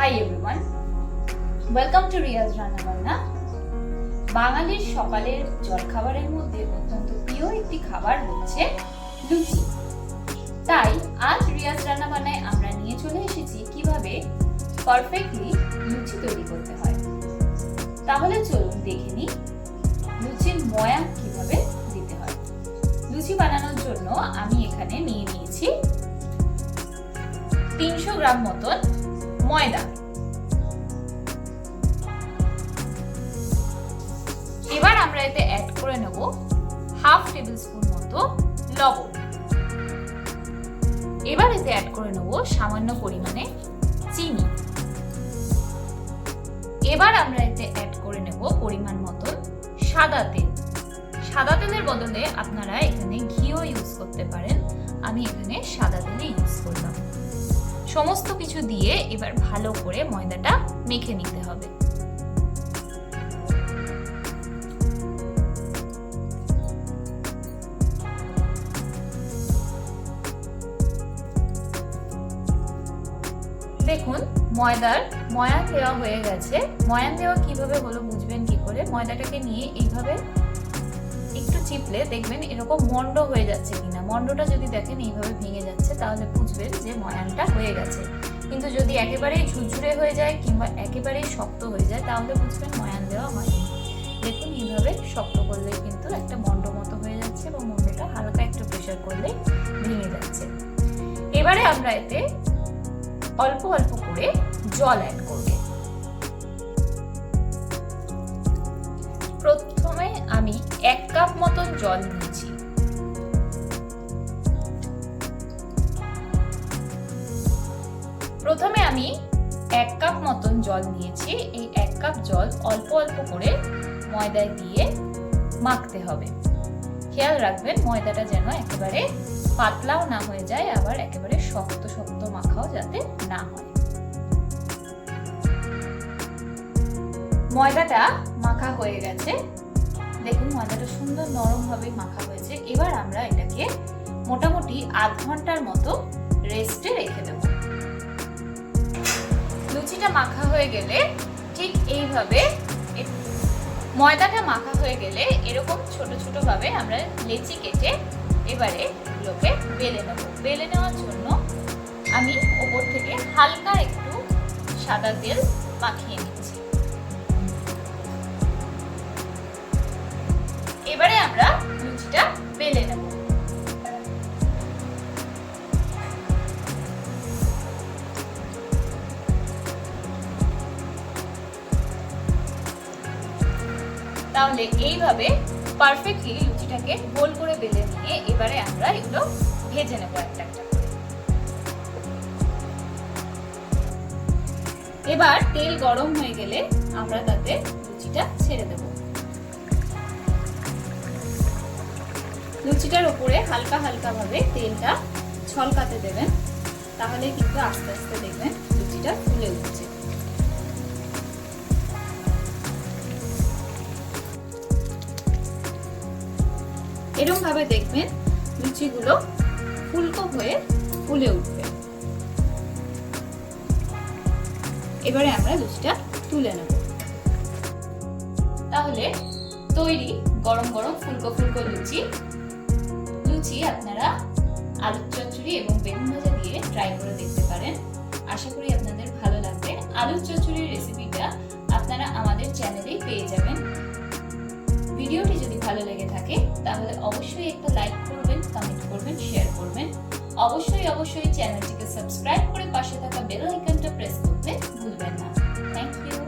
High everyone, welcome to Riaz রান্নাবান্না। বাঙালির সকালের জলখাবারের মধ্যে অত্যন্ত প্রিয় একটি খাবার হচ্ছে লুচি। তাই আজ রিয়াজ রান্নাবান্নায় আমরা নিয়ে চলে এসেছি কিভাবে পারফেক্টলি লুচি তৈরি করতে হয়। তাহলে চলুন দেখে নিই লুচির ময়া কিভাবে দিতে হয়। লুচি বানানোর জন্য আমি এখানে নিয়ে নিয়েছি 300 গ্রাম মতন ময়দা। এবার আমরা এতে অ্যাড করে নেব হাফ টেবিল স্পুন মতো লবণ। এবার এতে অ্যাড করে নেব সামান্য পরিমাণে চিনি। এবার আমরা এতে অ্যাড করে নেব পরিমাণ মতো সাদা তেল। সাদা তেলের বদলে আপনারা এখানে ঘিও ইউজ করতে পারেন, আমি এখানে সাদা তেল ইউজ করলাম। সমস্ত কিছু দিয়ে এবার ভালো করে ময়দাটা মেখে নিতে হবে। দেখুন ময়ান দেওয়া হয়ে গেছে। ময়ান দেওয়া কিভাবে হলো বুঝবেন কি করে? ময়দাটাকে নিয়ে এইভাবে একটু চিপলে দেখবেন এরকম মন্ড হয়ে যাচ্ছে কিনা। মন্ডটা যদি দেখেন এইভাবে ভেঙে যাচ্ছে তাহলে বুঝবেন যে ময়ানটা হয়ে গেছে। কিন্তু যদি একেবারেই ঝুরঝুরে হয়ে যায় কিংবা একেবারেই শক্ত হয়ে যায় তাহলে বুঝবেন ময়ান দেওয়া হয়নি। দেখুন এইভাবে শক্ত করলে কিন্তু একটা মন্ড মতো হয়ে যাচ্ছে এবং মন্ডটা হালকা একটু প্রেসার করলে ভেঙে যাচ্ছে। এবারে আমরা এতে অল্প অল্প করে জল অ্যাড করব। প্রথমে আমি 1 কাপ মতন জল নিয়েছি। এই 1 কাপ জল অল্প অল্প করে ময়দায় দিয়ে মাখতে হবে। খেয়াল রাখবেন ময়দাটা যেন একেবারে পাতলাও না হয়ে যায়, আবার একেবারে শক্ত শক্ত মাখাও যাতে না হয়। ময়দাটা মাখা হয়ে গেছে। দেখুন ময়দাটা সুন্দর নরম ভাবে মাখা হয়েছে। এবার আমরা এটাকে মোটামুটি আধ ঘন্টার মতো রেস্টে রেখে দেব। লুচিটা মাখা হয়ে গেলে ঠিক এইভাবে ময়দাটা মাখা হয়ে গেলে এরকম ছোট ছোট ভাবে আমরা লেচি কেটে এবারে এগুলোকে বেলে নেব। বেলে নেওয়ার জন্য আমি উপর থেকে হালকা একটু সাদা তেল মাখিয়ে নিচ্ছি। এবারে আমরা লুচিটা বেলে নেব। তাহলে এইভাবে পারফেক্টলি লুচিটাকে গোল করে বেলে নিয়ে এবারে আমরা এগুলো ভেজে নেব একটা একটা করে। এবার তেল গরম হয়ে গেলে আমরা তাতে লুচিটা ছেড়ে দেব। লুচিটার উপরে হালকা হালকা ভাবে তেলটা ছলকাতে দেবেন, তাহলে কিন্তু আস্তে আস্তে দেখবেন লুচিটা ফুলে উঠছে। এরকম ভাবে দেখবেন লুচিগুলো ফুলকো হয়ে ফুলে উঠবে। এবারে আমরা লুচিটা তুলে নেব। তাহলে তৈরি গরম গরম ফুলকো ফুলকো লুচি। আপনারা আলুর চচ্চড়ি এবং বেগুন ভাজা দিয়ে ট্রাই করে দেখতে পারেন। আশা করি আপনাদের ভালো লাগবে। আলুর চচ্চড়ির রেসিপিটা আপনারা আমাদের চ্যানেলেই পেয়ে যাবেন। ভিডিওটি যদি ভালো লেগে থাকে তাহলে অবশ্যই একটা লাইক করবেন, কমেন্ট করবেন, শেয়ার করবেন। অবশ্যই চ্যানেলটিকে সাবস্ক্রাইব করে পাশে থাকা বেল আইকনটা প্রেস করতে ভুলবেন না। Thank you.